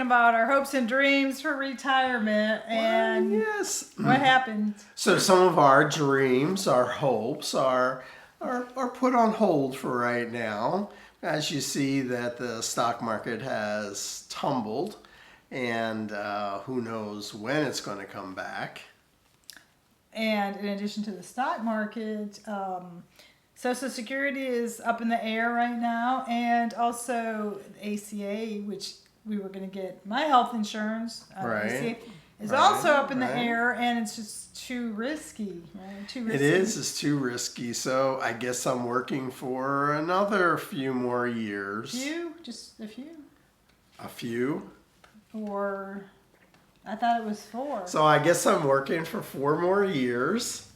about our hopes and dreams for retirement, and yes. what happened? So some of our dreams, our hopes are put on hold for right now. As you see that the stock market has tumbled, and who knows when it's going to come back. And in addition to the stock market, Social Security is up in the air right now, and also ACA, which we were going to get my health insurance. ACA is also up in the air, and it's just too risky. Right? Too risky. It is. It's too risky. So I guess I'm working for another few more years. Just a few. A few. Or I thought it was 4. So I guess I'm working for 4 more years.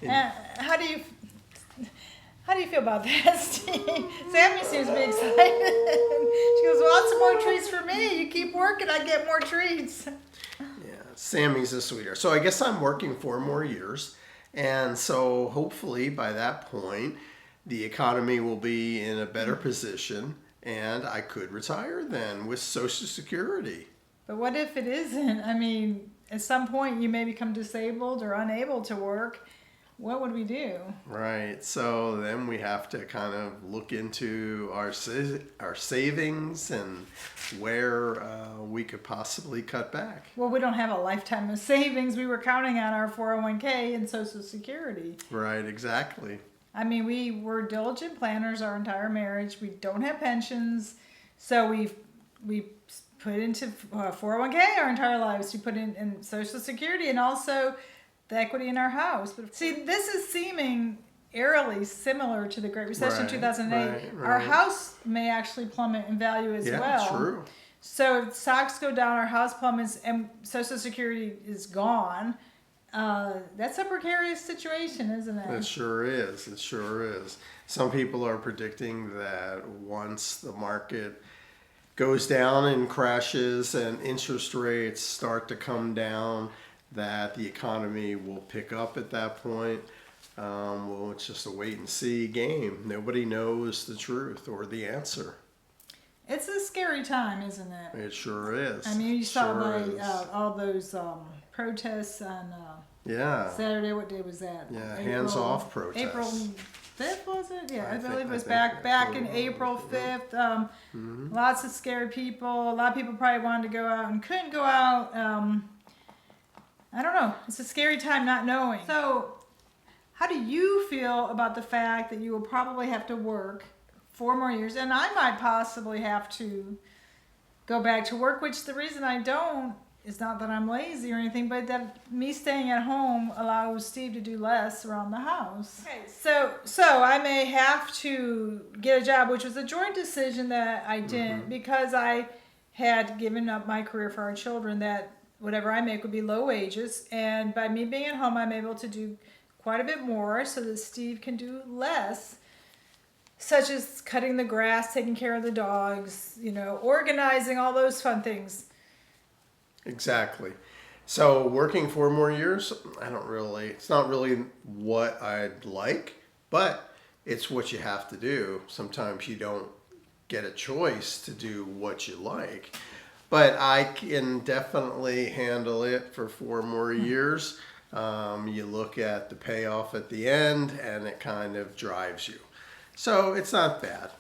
How do you feel about that, Steve? Sammi seems to be excited. She goes, well, some more treats for me. You keep working, I get more treats. Yeah, Sammy's a sweetheart. So I guess I'm working 4 more years. And so hopefully by that point, the economy will be in a better position and I could retire then with Social Security. But what if it isn't? I mean, at some point you may become disabled or unable to work. What would we do? Right. So then we have to kind of look into our savings and where we could possibly cut back. Well, we don't have a lifetime of savings. We were counting on our 401k and Social Security. Right, exactly. I mean, we were diligent planners our entire marriage. We don't have pensions. So we put into 401k our entire lives. We put in Social Security and also the equity in our house. But see, this is seeming eerily similar to the Great Recession 2008. Right. Our house may actually plummet in value as well. Yeah, true. So if stocks go down, our house plummets, and Social Security is gone. That's a precarious situation, isn't it? It sure is. It sure is. Some people are predicting that once the market goes down and crashes and interest rates start to come down, that the economy will pick up at that point. Well, it's just a wait and see game. Nobody knows the truth or the answer. It's a scary time, isn't it? It sure is. I mean, you saw all those protests on Saturday. What day was that? Yeah, hands-off protests. April 5th, was it? Yeah, I believe it was back in April 5th. Lots of scared people. A lot of people probably wanted to go out and couldn't go out. I don't know. It's a scary time not knowing. So, how do you feel about the fact that you will probably have to work 4 more years, and I might possibly have to go back to work, which the reason I don't is not that I'm lazy or anything, but that me staying at home allows Steve to do less around the house. Okay, so I may have to get a job, which was a joint decision that I didn't because I had given up my career for our children, that whatever I make would be low wages, and by me being at home, I'm able to do quite a bit more so that Steve can do less, such as cutting the grass, taking care of the dogs, organizing, all those fun things. Exactly. So working 4 more years, it's not really what I'd like, but it's what you have to do. Sometimes you don't get a choice to do what you like. But I can definitely handle it for 4 more years. You look at the payoff at the end, and it kind of drives you. So it's not bad.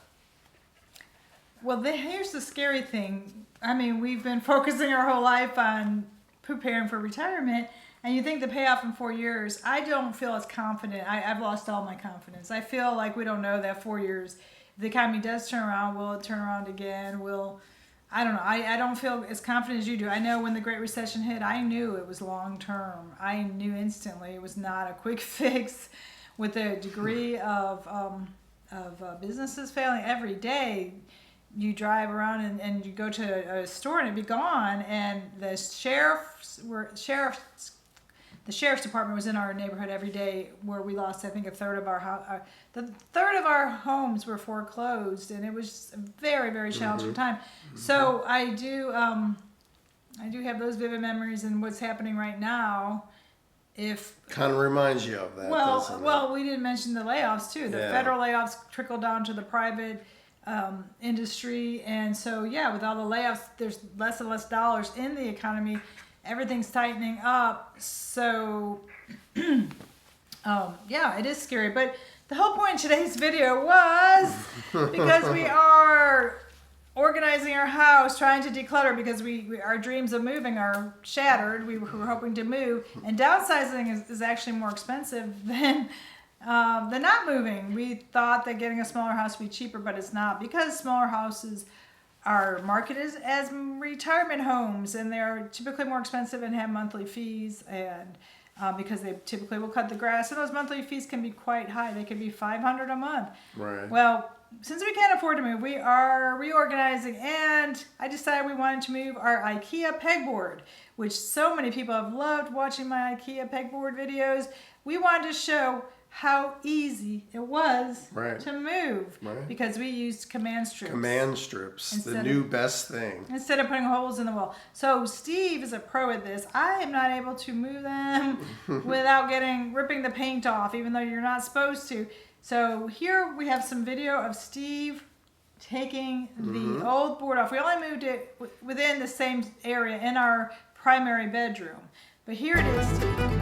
Well, here's the scary thing. I mean, we've been focusing our whole life on preparing for retirement, and you think the payoff in 4 years. I don't feel as confident. I've lost all my confidence. I feel like we don't know that 4 years. If the economy does turn around, will it turn around again? I don't know. I don't feel as confident as you do. I know when the Great Recession hit, I knew it was long term. I knew instantly it was not a quick fix. With the degree of businesses failing every day, you drive around and you go to a store and it'd be gone. And the sheriff's department was in our neighborhood every day, where we lost, I think, a third of our homes were foreclosed, and it was a very, very challenging time. So I do have those vivid memories, and what's happening right now. If kind of reminds you of that. Well, we didn't mention the layoffs too. The federal layoffs trickle down to the private industry. And so, yeah, with all the layoffs, there's less and less dollars in the economy. Everything's tightening up. So, yeah, it is scary. But the whole point of today's video was because we are organizing our house, trying to declutter because our dreams of moving are shattered. We were hoping to move, and downsizing is actually more expensive than not moving. We thought that getting a smaller house would be cheaper, but it's not, because smaller houses are marketed as retirement homes, and they're typically more expensive and have monthly fees, and because they typically will cut the grass, and those monthly fees can be quite high. They can be $500 a month. Right. Well, since we can't afford to move, we are reorganizing, and I decided we wanted to move our IKEA pegboard, which so many people have loved watching my IKEA pegboard videos. We wanted to show how easy it was to move, because we used command strips. Command strips, the new best thing. Instead of putting holes in the wall. So Steve is a pro at this. I am not able to move them without ripping the paint off, even though you're not supposed to. So here we have some video of Steve taking the old board off. We only moved it within the same area in our primary bedroom. But here it is, Steve.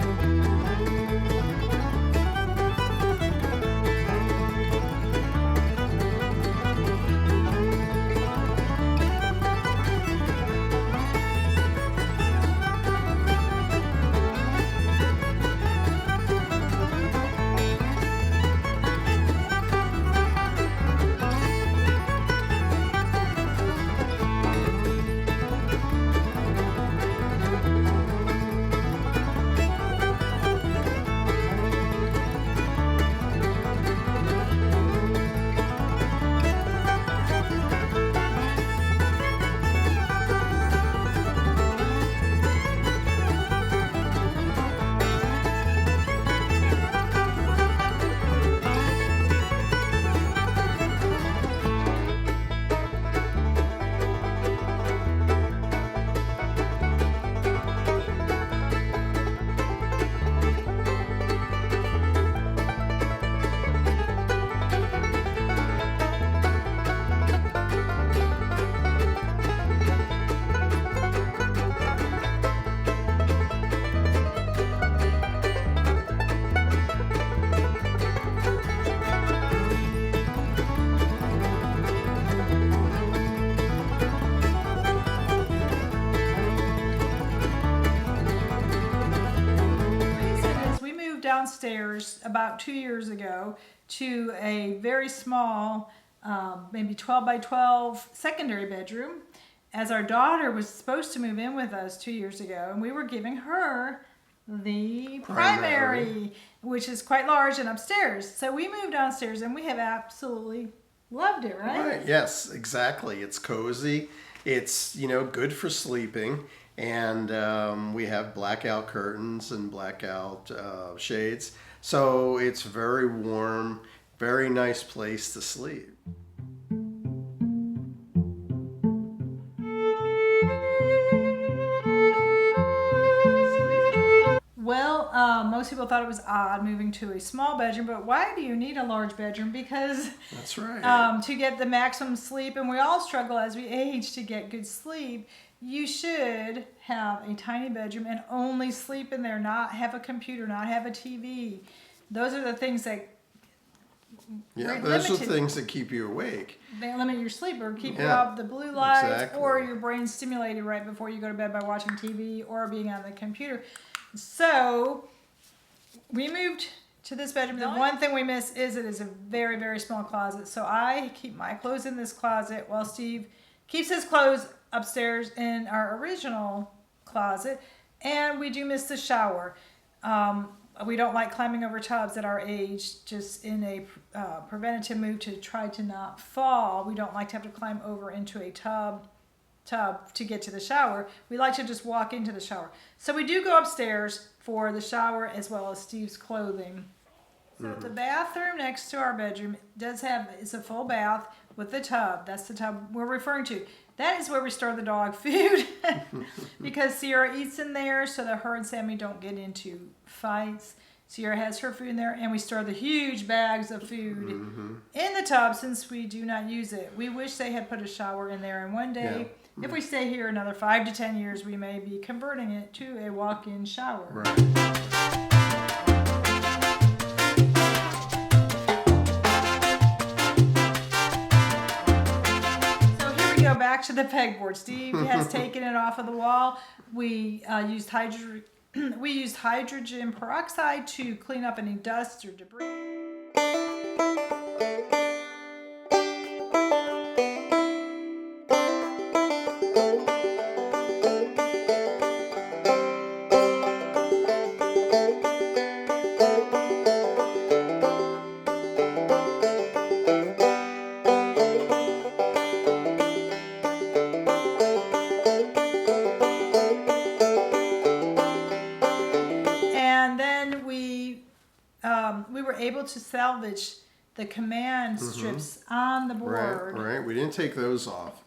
Downstairs about 2 years ago to a very small, maybe 12 by 12 secondary bedroom, as our daughter was supposed to move in with us 2 years ago, and we were giving her the primary, which is quite large and upstairs. So we moved downstairs, and we have absolutely loved it, right? Yes, exactly. It's cozy. It's, good for sleeping. And we have blackout curtains and blackout shades. So it's very warm, very nice place to sleep. Well, most people thought it was odd moving to a small bedroom, but why do you need a large bedroom? Because that's right. To get the maximum sleep, and we all struggle as we age to get good sleep. You should have a tiny bedroom and only sleep in there, not have a computer, not have a TV. Those are the things that those are the things that keep you awake. They limit your sleep or keep you off the blue lights, or your brain stimulated right before you go to bed by watching TV or being on the computer. So we moved to this bedroom. The one thing we miss is it is a very, very small closet. So I keep my clothes in this closet while Steve keeps his clothes upstairs in our original closet. And we do miss the shower. We don't like climbing over tubs at our age, just in a preventative move to try to not fall. We don't like to have to climb over into a tub to get to the shower. We like to just walk into the shower. So we do go upstairs for the shower as well as Steve's clothing. So the bathroom next to our bedroom is a full bath with the tub. That's the tub we're referring to. That is where we store the dog food because Sierra eats in there so that her and Sammy don't get into fights. Sierra has her food in there, and we store the huge bags of food in the tub since we do not use it. We wish they had put a shower in there, and one day, if we stay here another 5 to 10 years, we may be converting it to a walk-in shower. Right. Back to the pegboard. Steve has taken it off of the wall. We used hydrogen peroxide to clean up any dust or debris. We were able to salvage the command strips on the board. Right. We didn't take those off.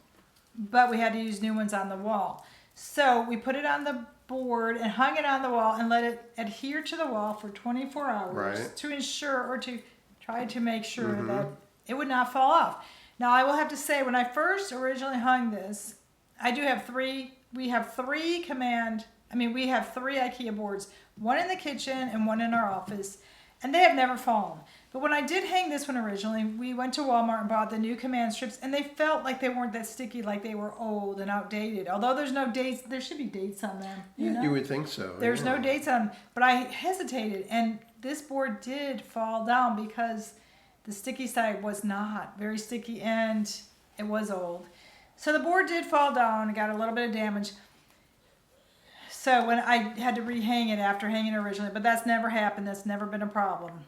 But we had to use new ones on the wall. So we put it on the board and hung it on the wall and let it adhere to the wall for 24 hours to ensure or to try to make sure that it would not fall off. Now I will have to say, when I first originally hung this, we have three IKEA boards, one in the kitchen and one in our office. And they have never fallen. But when I did hang this one originally, we went to Walmart and bought the new command strips, and they felt like they weren't that sticky, like they were old and outdated. Although there's no dates, there should be dates on them. You know? You would think so. There's no dates on them. But I hesitated, and this board did fall down because the sticky side was not very sticky, and it was old. So the board did fall down and got a little bit of damage. So when I had to rehang it after hanging it originally, but that's never happened. That's never been a problem.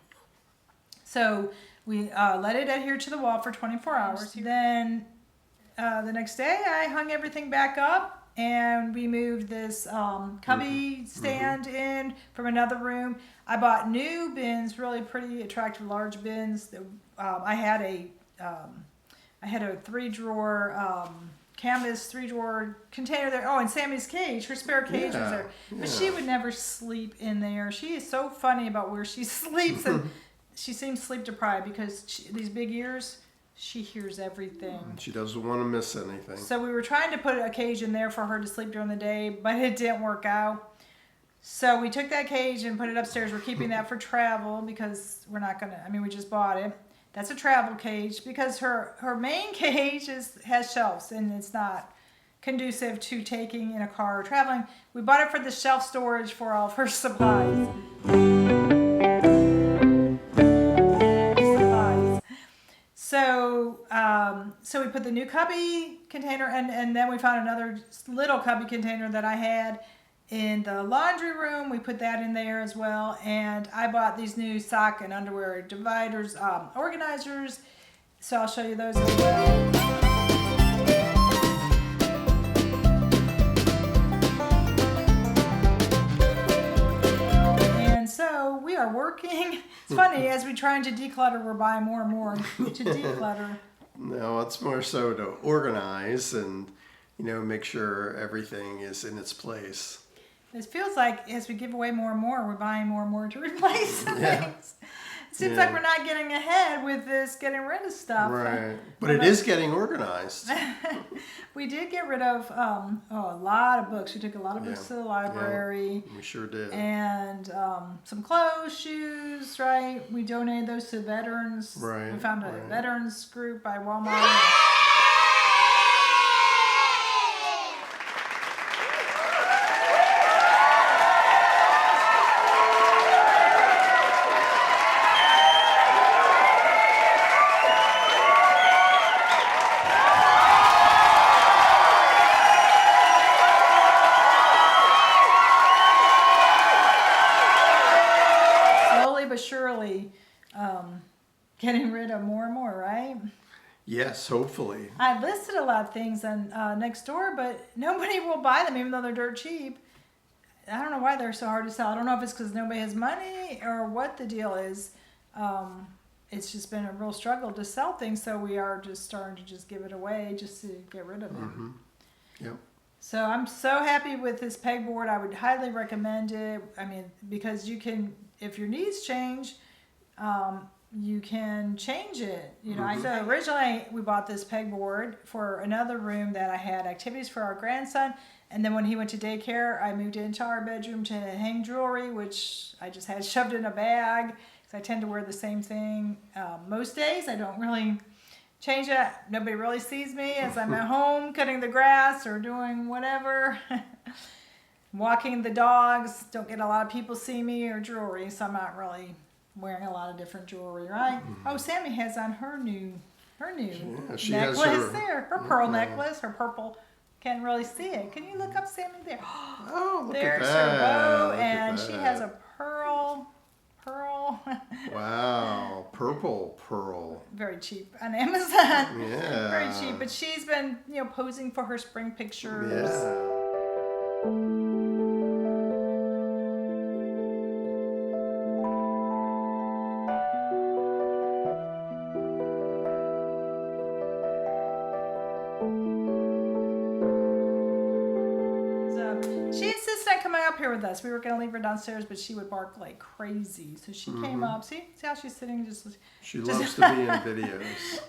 So we let it adhere to the wall for 24 hours. Then the next day I hung everything back up, and we moved this cubby stand in from another room. I bought new bins, really pretty, attractive, large bins. I had a 3-drawer canvas 3-drawer container there. Oh, and Sammy's cage, her spare cage was there. But she would never sleep in there. She is so funny about where she sleeps, and she seems sleep deprived because these big ears, she hears everything. She doesn't want to miss anything. So we were trying to put a cage in there for her to sleep during the day, but it didn't work out. So we took that cage and put it upstairs. We're keeping that for travel because we're not gonna, we just bought it. That's a travel cage because her main cage has shelves, and it's not conducive to taking in a car or traveling. We bought it for the shelf storage for all of her supplies. So we put the new cubby container, and then we found another little cubby container that I had in the laundry room. We put that in there as well, and I bought these new sock and underwear dividers, organizers, so I'll show you those as well. And so we are working. It's funny, as we're trying to declutter, we're buying more and more to declutter. No, it's more so to organize and, make sure everything is in its place. It feels like as we give away more and more, we're buying more and more to replace things. It seems like we're not getting ahead with this getting rid of stuff. Right. But it is getting organized. We did get rid of a lot of books. We took a lot of books to the library. Yeah, we sure did. And some clothes, shoes, right? We donated those to veterans. Right. We found a veterans group by Walmart. But surely getting rid of more and more, right? Yes, hopefully. I listed a lot of things on Nextdoor, but nobody will buy them, even though they're dirt cheap. I don't know why they're so hard to sell. I don't know if it's because nobody has money or what the deal is. It's just been a real struggle to sell things, so we are just starting to just give it away just to get rid of it. Yep. So I'm so happy with this pegboard. I would highly recommend it. Because if your needs change, you can change it. You know, so originally we bought this pegboard for another room that I had activities for our grandson. And then when he went to daycare, I moved into our bedroom to hang jewelry, which I just had shoved in a bag. Because I tend to wear the same thing most days. I don't really change it. Nobody really sees me as I'm at home cutting the grass or doing whatever. Walking the dogs. Don't get a lot of people see me or jewelry, so I'm not really wearing a lot of different jewelry, right? Oh, Sammi has on her new she necklace has her pearl necklace, her purple. Can't really see it. Can you look up Sammi there? Oh, look There's at that. her bow, Look and at she that. has a pearl. Wow, purple pearl. Very cheap on Amazon. Yeah. Very cheap, but she's been, posing for her spring pictures. Yeah. She insisted on coming up here with us. We were going to leave her downstairs, but she would bark like crazy. So she came up. See how she's sitting? She loves to be in videos.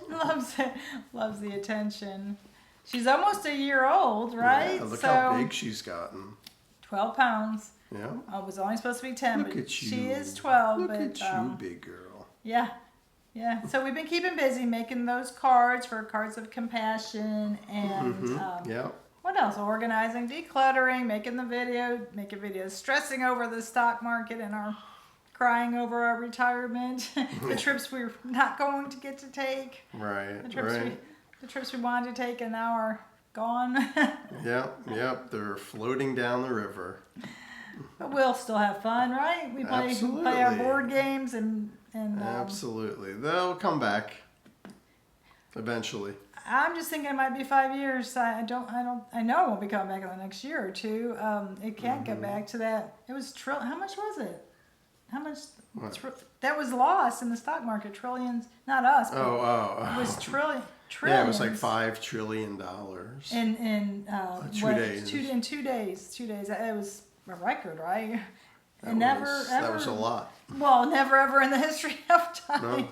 Loves the attention. She's almost a year old, right? Yeah, look how big she's gotten. 12 pounds. Yeah. I was only supposed to be 10, Look but at you. she is 12. Look but, at you, big girl. Yeah. Yeah. So we've been keeping busy making those cards for Cards of Compassion and Yeah. what else? Organizing, decluttering, making videos, stressing over the stock market and crying over our retirement, the trips we're not going to get to take, Right. the trips we wanted to take and now are gone. Yep. They're floating down the river. But we'll still have fun, right? We play our board games and Absolutely. They'll come back eventually. I'm just thinking it might be 5 years. I know it won't be coming back in the next year or two. It can't get back to that. It was how much was it? How much that was lost in the stock market? Trillions, not us. But it was trillions. Yeah, it was like $5 trillion. In 2 days. In 2 days. 2 days. It was a record, right? That was a lot. Well, never ever in the history of time No.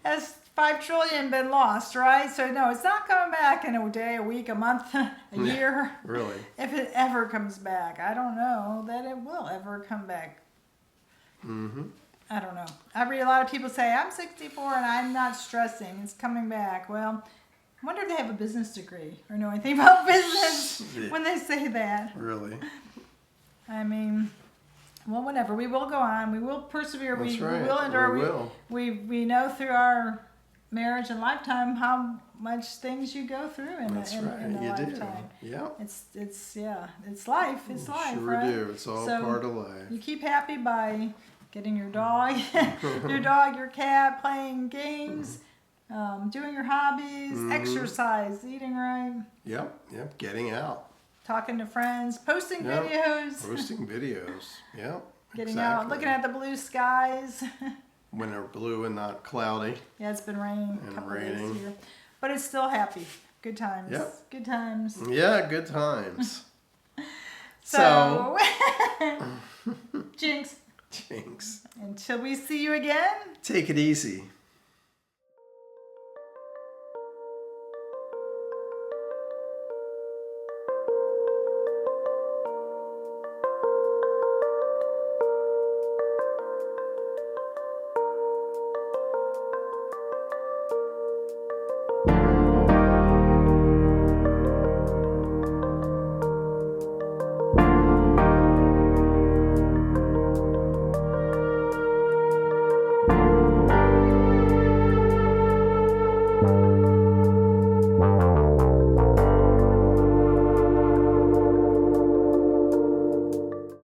has 5 trillion been lost, right? So no, it's not coming back in a day, a week, a month, a year. Really? If it ever comes back, I don't know that it will ever come back. I don't know. I read a lot of people say, I'm 64 and I'm not stressing. It's coming back. Well, I wonder if they have a business degree or know anything about business when they say that. Really? I mean, well, whatever. We will go on. We will persevere. That's we right. will endure. We will. We know through our marriage and lifetime how much things you go through in a lifetime. Yeah. It's life. It's life, Sure right? do. It's all part of life. You keep happy by getting your dog, your cat, playing games, doing your hobbies, exercise, eating right. Yep. Getting out. Talking to friends, posting videos. Posting videos. Yep. Getting out, looking at the blue skies. When they're blue and not cloudy. Yeah, it's been raining a couple raining. days here. But it's still happy. Good times. Yep. Good times. Yeah, good times. So Jinx. Jinx. Until we see you again. Take it easy.